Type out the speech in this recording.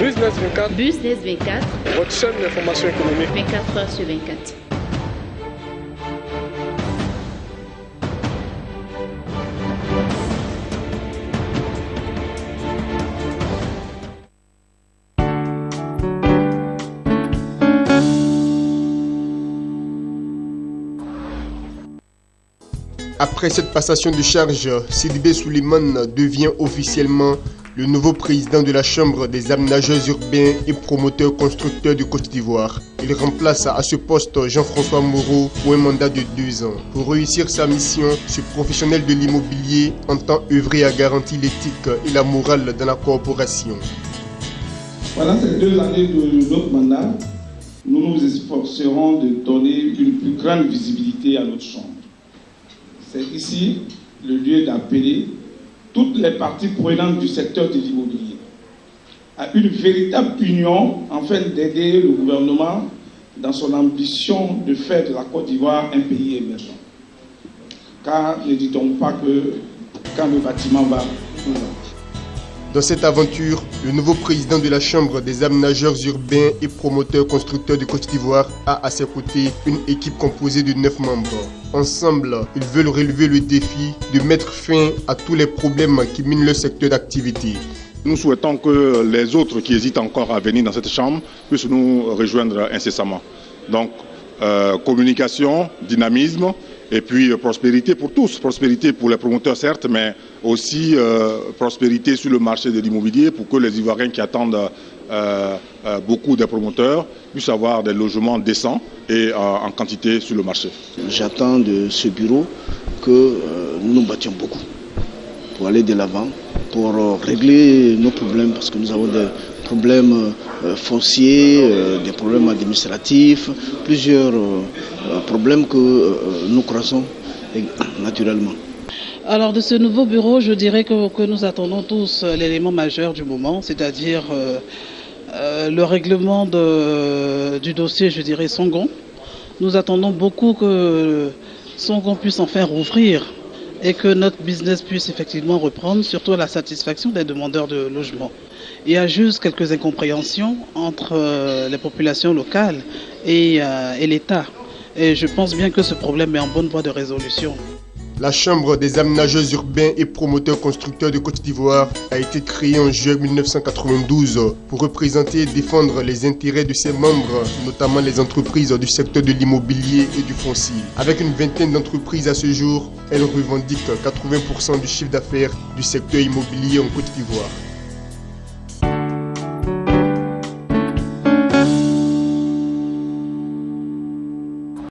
Business 24. Business 24. Votre chaîne d'information économique. 24 heures sur 24. Après cette passation de charge, Sidibé Souleymane devient officiellement le nouveau président de la Chambre des aménageurs urbains et promoteurs constructeurs de Côte d'Ivoire. Il remplace à ce poste Jean-François Moreau pour un mandat de 2 ans. Pour réussir sa mission, ce professionnel de l'immobilier entend œuvrer à garantir l'éthique et la morale dans la coopération. Pendant ces 2 années de notre mandat, nous nous efforcerons de donner une plus grande visibilité à notre Chambre. C'est ici le lieu d'appeler toutes les parties prenantes du secteur de l'immobilier à une véritable union afin d'aider le gouvernement dans son ambition de faire de la Côte d'Ivoire un pays émergent. Car ne dit-on pas que quand le bâtiment va, tout va. Dans cette aventure, le nouveau président de la Chambre des aménageurs urbains et promoteurs constructeurs de Côte d'Ivoire a à ses côtés une équipe composée de 9 membres. Ensemble, ils veulent relever le défi de mettre fin à tous les problèmes qui minent le secteur d'activité. Nous souhaitons que les autres qui hésitent encore à venir dans cette chambre puissent nous rejoindre incessamment. Donc, communication, dynamisme et puis prospérité pour tous. Prospérité pour les promoteurs certes, mais aussi prospérité sur le marché de l'immobilier pour que les Ivoiriens qui attendent beaucoup des promoteurs puissent avoir des logements décents et en quantité sur le marché. J'attends de ce bureau que nous nous battions beaucoup pour aller de l'avant, pour régler nos problèmes, parce que nous avons des problèmes fonciers, des problèmes administratifs, plusieurs problèmes que nous croisons naturellement. Alors de ce nouveau bureau, je dirais que nous attendons tous l'élément majeur du moment, c'est-à-dire le règlement du dossier, je dirais, Songon. Nous attendons beaucoup que Songon puisse enfin rouvrir et que notre business puisse effectivement reprendre, surtout à la satisfaction des demandeurs de logement. Il y a juste quelques incompréhensions entre les populations locales et l'État. Et je pense bien que ce problème est en bonne voie de résolution. La Chambre des aménageurs urbains et promoteurs constructeurs de Côte d'Ivoire a été créée en juin 1992 pour représenter et défendre les intérêts de ses membres, notamment les entreprises du secteur de l'immobilier et du foncier. Avec une vingtaine d'entreprises à ce jour, elle revendique 80% du chiffre d'affaires du secteur immobilier en Côte d'Ivoire.